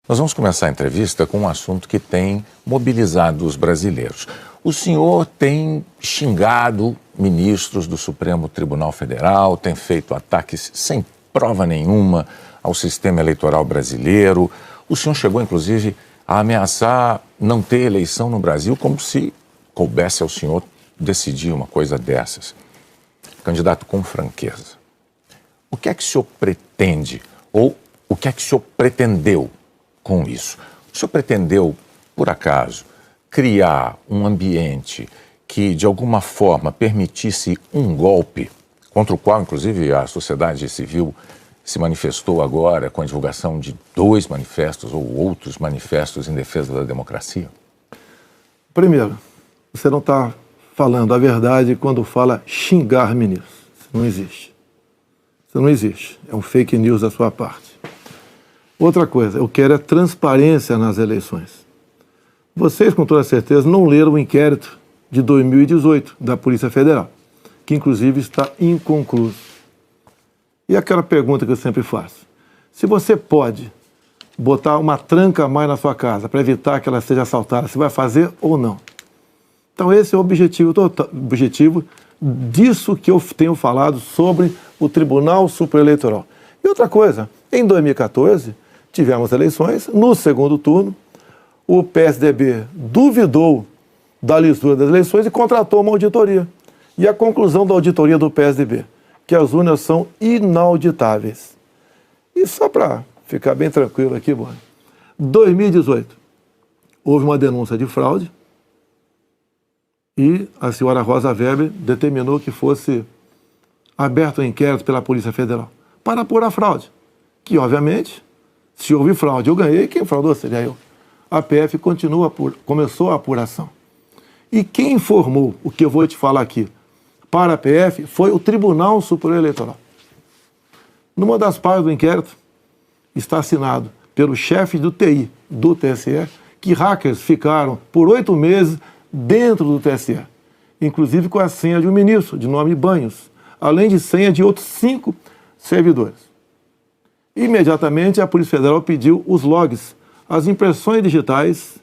Nós vamos começar a entrevista com um assunto que tem mobilizado os brasileiros. O senhor tem xingado ministros do Supremo Tribunal Federal, tem feito ataques sem prova nenhuma ao sistema eleitoral brasileiro. O senhor chegou, inclusive, a ameaçar não ter eleição no Brasil, como se coubesse ao senhor decidir uma coisa dessas. Candidato, com franqueza, o que é que o senhor pretende, ou o que é que o senhor pretendeu com isso? O senhor pretendeu, por acaso, criar um ambiente que, de alguma forma, permitisse um golpe, contra o qual, inclusive, a sociedade civil se manifestou agora com a divulgação de 2 manifestos ou outros manifestos em defesa da democracia? Primeiro, você não está falando a verdade quando fala xingar ministros. Isso não existe. Isso não existe. É um fake news da sua parte. Outra coisa, eu quero é transparência nas eleições. Vocês, com toda certeza, não leram o inquérito de 2018 da Polícia Federal, que inclusive está inconcluso. E aquela pergunta que eu sempre faço: se você pode botar uma tranca a mais na sua casa para evitar que ela seja assaltada, você vai fazer ou não? Então esse é o objetivo disso que eu tenho falado sobre o Tribunal Superior Eleitoral. E outra coisa, em 2014, tivemos eleições, no segundo turno, o PSDB duvidou da lisura das eleições e contratou uma auditoria. E a conclusão da auditoria do PSDB, que as urnas são inauditáveis. E só para ficar bem tranquilo aqui, Boni, 2018, houve uma denúncia de fraude e a senhora Rosa Weber determinou que fosse aberto um inquérito pela Polícia Federal para apurar a fraude, que obviamente, se houve fraude, eu ganhei, quem fraudou seria eu. A PF começou a apuração. E quem informou o que eu vou te falar aqui para a PF foi o Tribunal Superior Eleitoral. Numa das partes do inquérito está assinado pelo chefe do TI do TSE que hackers ficaram por 8 meses dentro do TSE, inclusive com a senha de um ministro, de nome Banhos, além de senha de outros 5 servidores. Imediatamente, a Polícia Federal pediu os logs, as impressões digitais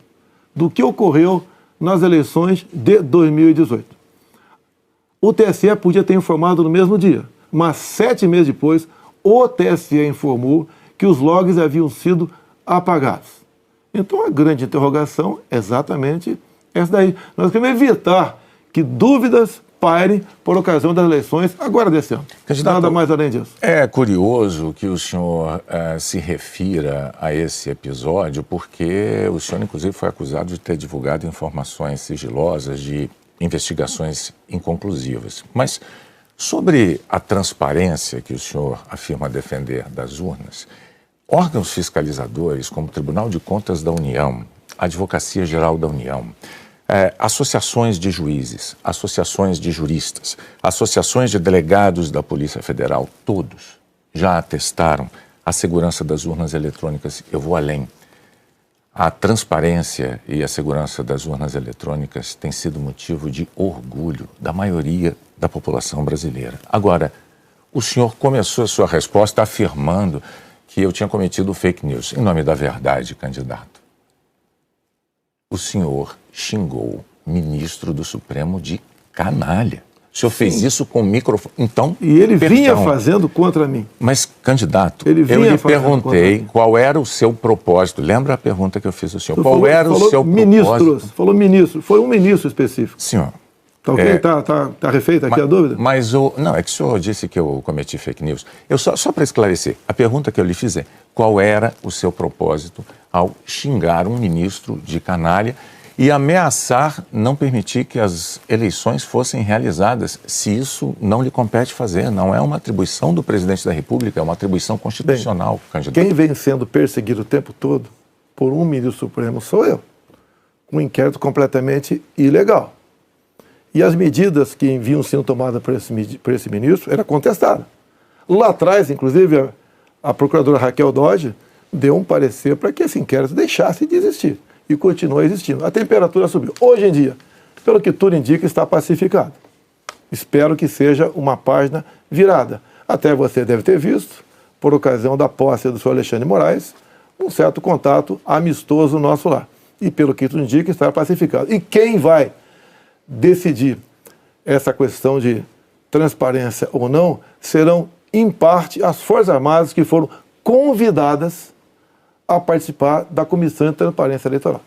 do que ocorreu nas eleições de 2018. O TSE podia ter informado no mesmo dia, mas 7 meses depois, o TSE informou que os logs haviam sido apagados. Então, a grande interrogação é exatamente essa daí. Nós queremos evitar que dúvidas pairem por ocasião das eleições agora desse ano. Candidato, nada mais além disso. É curioso que o senhor se refira a esse episódio, porque o senhor, inclusive, foi acusado de ter divulgado informações sigilosas de investigações inconclusivas. Mas sobre a transparência que o senhor afirma defender das urnas, órgãos fiscalizadores como o Tribunal de Contas da União, a Advocacia Geral da União, associações de juízes, associações de juristas, associações de delegados da Polícia Federal, todos já atestaram a segurança das urnas eletrônicas. Eu vou além. A transparência e a segurança das urnas eletrônicas tem sido motivo de orgulho da maioria da população brasileira. Agora, o senhor começou a sua resposta afirmando que eu tinha cometido fake news. Em nome da verdade, candidato, o senhor xingou ministro do Supremo de canalha. O senhor fez isso com o microfone. Então, e ele vinha fazendo contra mim. Mas, candidato, eu lhe perguntei qual era o seu propósito. Lembra a pergunta que eu fiz ao senhor? Qual era o seu propósito? Falou ministro. Foi um ministro específico. Senhor. Tá ok? Tá refeita aqui a dúvida? Mas não, é que o senhor disse que eu cometi fake news. Só para esclarecer, a pergunta que eu lhe fiz é: qual era o seu propósito ao xingar um ministro de canalha e ameaçar não permitir que as eleições fossem realizadas, se isso não lhe compete fazer? Não é uma atribuição do presidente da República, é uma atribuição constitucional, candidato. Quem vem sendo perseguido o tempo todo por um ministro supremo sou eu. Um inquérito completamente ilegal. E as medidas que vinham sendo tomadas por esse ministro eram contestadas. Lá atrás, inclusive, a procuradora Raquel Dodge deu um parecer para que esse inquérito deixasse de existir. E continua existindo. A temperatura subiu. Hoje em dia, pelo que tudo indica, está pacificado. Espero que seja uma página virada. Até você deve ter visto, por ocasião da posse do senhor Alexandre de Moraes, um certo contato amistoso nosso lá. E pelo que tudo indica, está pacificado. E quem vai decidir essa questão de transparência ou não serão, em parte, as Forças Armadas que foram convidadas a participar da Comissão de Transparência Eleitoral.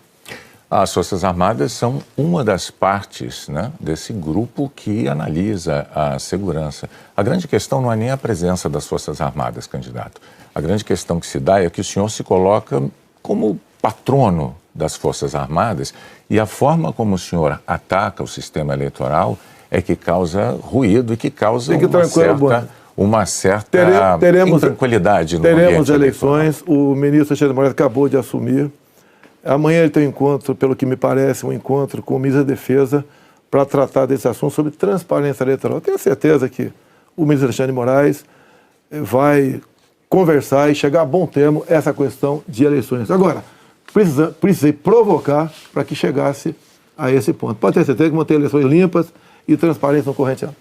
As Forças Armadas são uma das partes, né, desse grupo que analisa a segurança. A grande questão não é nem a presença das Forças Armadas, candidato. A grande questão que se dá é que o senhor se coloca como patrono das Forças Armadas e a forma como o senhor ataca o sistema eleitoral é que causa ruído e que causa uma certa intranquilidade no ambiente eleitoral. Teremos eleições, o ministro Alexandre de Moraes acabou de assumir. Amanhã ele tem um encontro, pelo que me parece, um encontro com o ministro da Defesa para tratar desse assunto sobre transparência eleitoral. Eu tenho certeza que o ministro Alexandre de Moraes vai conversar e chegar a bom termo essa questão de eleições. Agora, precisei provocar para que chegasse a esse ponto. Pode ter certeza que vão ter eleições limpas e transparentes no corrente ano.